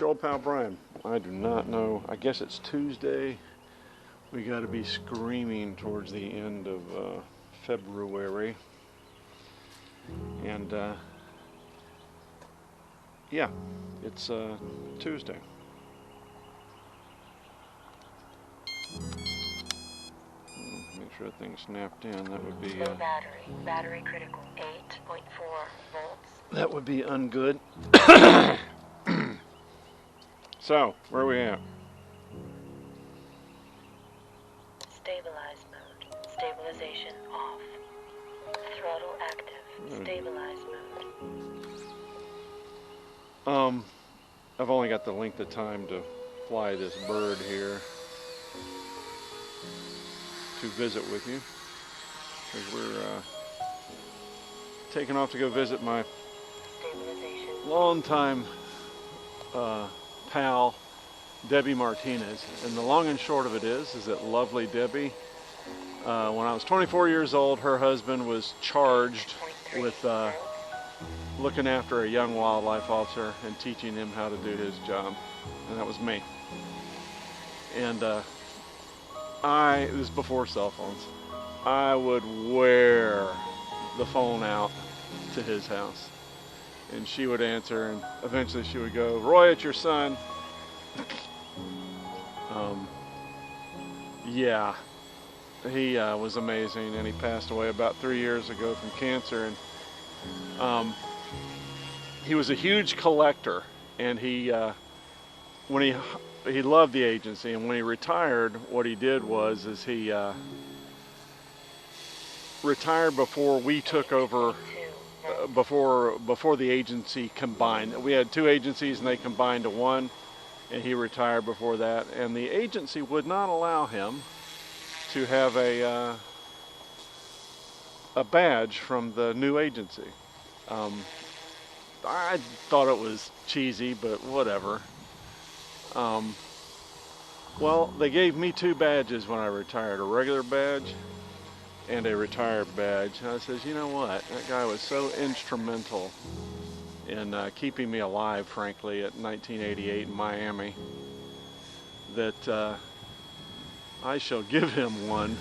your old pal Brian. I do not know. I guess it's Tuesday. We got to be screaming towards the end of February. And yeah, it's Tuesday. Make sure things snapped in. That would be low battery critical, 8.4 volts. That would be ungood. So, where are we at? Stabilize mode. Stabilization off. Throttle active. Stabilize mode. I've only got the length of time to fly this bird here to visit with you, because we're taking off to go visit my longtime pal Debbie Martinez. And the long and short of it is that lovely Debbie, when I was 24 years old, her husband was charged with looking after a young wildlife officer and teaching him how to do his job, and that was me. And this is before cell phones, I would wear the phone out to his house, and she would answer, and eventually she would go, "Roy, it's your son." Yeah, he was amazing, and he passed away about 3 years ago from cancer. And he was a huge collector, and he loved the agency, and when he retired, what he did was he retired before we took over, before the agency combined. We had two agencies and they combined to one, and he retired before that, and the agency would not allow him to have a badge from the new agency. I thought it was cheesy, but whatever. Well, they gave me two badges when I retired, a regular badge and a retired badge. And I says, you know what? That guy was so instrumental in keeping me alive, frankly, at 1988 in Miami, that I shall give him one,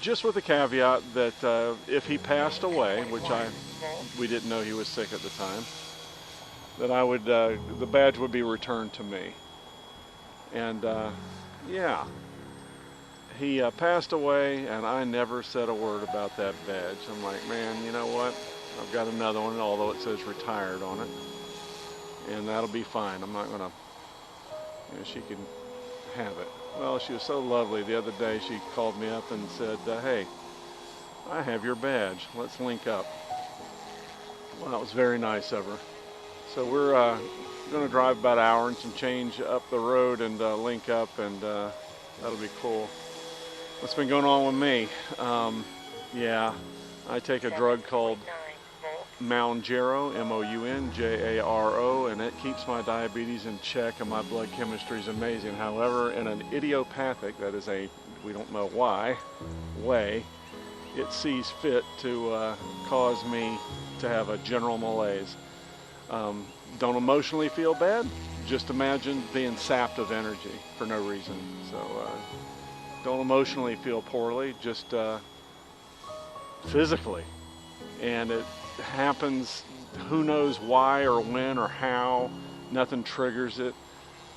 just with the caveat that if he passed away, which we didn't know he was sick at the time, that I would, the badge would be returned to me. And yeah, he passed away, and I never said a word about that badge. I'm like, man, you know what? I've got another one, although it says retired on it, and that'll be fine. I'm not gonna, she can have it. Well, she was so lovely. The other day she called me up and said, hey, I have your badge. Let's link up. Well, that was very nice of her. So we're going to drive about an hour and some change up the road and link up, and that'll be cool. What's been going on with me? Yeah, I take a drug called Mounjaro, M-O-U-N-J-A-R-O, and it keeps my diabetes in check, and my blood chemistry is amazing. However, in an idiopathic, that is we don't know why, way, it sees fit to cause me to have a general malaise. Don't emotionally feel bad, just imagine being sapped of energy for no reason. So don't emotionally feel poorly, just physically. And it happens, who knows why or when or how, nothing triggers it.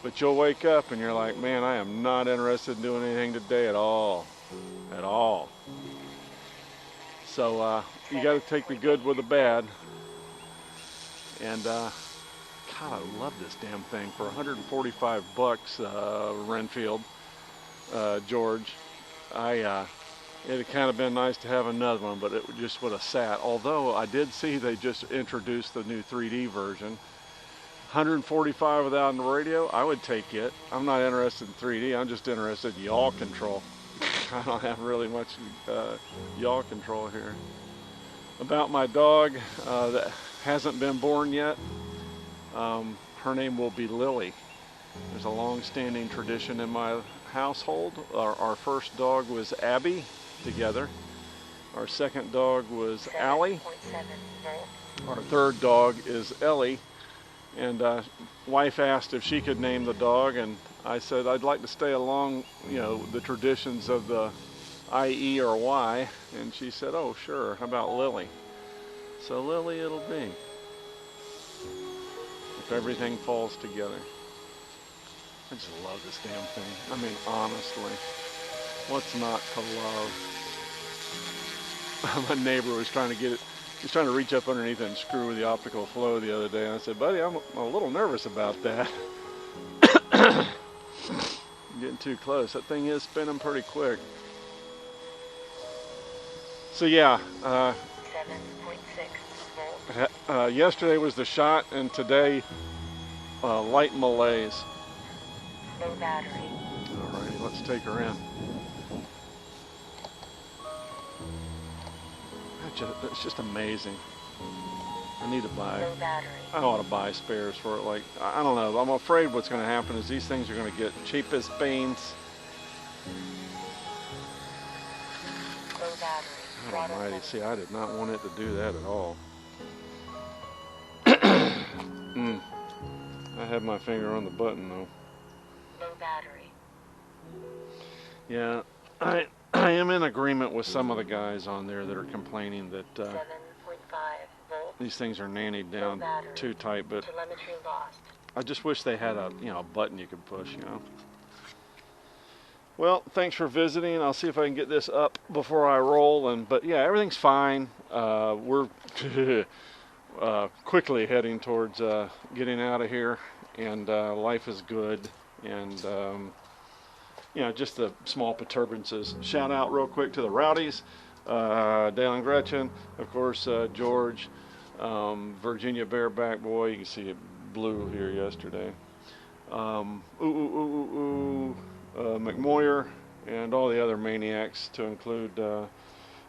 But you'll wake up and you're like, man, I am not interested in doing anything today at all. At all. So you got to take the good with the bad. And God, I love this damn thing. For 145 bucks, Renfield, George, it'd kind of been nice to have another one, but it just would have sat. Although I did see they just introduced the new 3D version. 145 without the radio, I would take it. I'm not interested in 3D, I'm just interested in yaw control. I don't have really much yaw control here. About my dog that hasn't been born yet, her name will be Lily. There's a long-standing tradition in my household. Our first dog was Abby, together. Our second dog was Allie. Our third dog is Ellie. And wife asked if she could name the dog, and I said I'd like to stay along, you know, the traditions of the I-E or Y, and she said, oh sure, how about Lily? So Lily it'll be, if everything falls together. I just love this damn thing. I mean, honestly, what's not to love? My neighbor was trying to get it. He's trying to reach up underneath it and screw with the optical flow the other day. And I said, buddy, I'm a little nervous about that. I'm getting too close. That thing is spinning pretty quick. So yeah, 7.6 volts. Yesterday was the shot, and today light malaise. Low battery. Alrighty, let's take her in. It's just amazing. I need to buy. Low battery. I ought to buy spares for it. Like, I don't know. I'm afraid what's going to happen is these things are going to get cheap as beans. Low battery. God almighty. See, I did not want it to do that at all. I had my finger on the button though. Low battery. Yeah, I am in agreement with some of the guys on there that are complaining that 7.5 volts. these things are nannied down too tight, but Telemetry lost. I just wish they had a, you know, a button you could push, you know. Well, thanks for visiting. I'll see if I can get this up before I roll. But yeah, everything's fine. We're quickly heading towards getting out of here, and life is good. And you know, just the small perturbances. Shout out real quick to the Rowdies, Dale and Gretchen, of course, George, Virginia Bareback Boy. You can see it blew here yesterday. McMoyer, and all the other maniacs, to include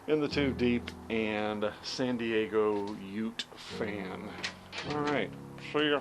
In the Too Deep and San Diego Ute Fan. All right, see ya.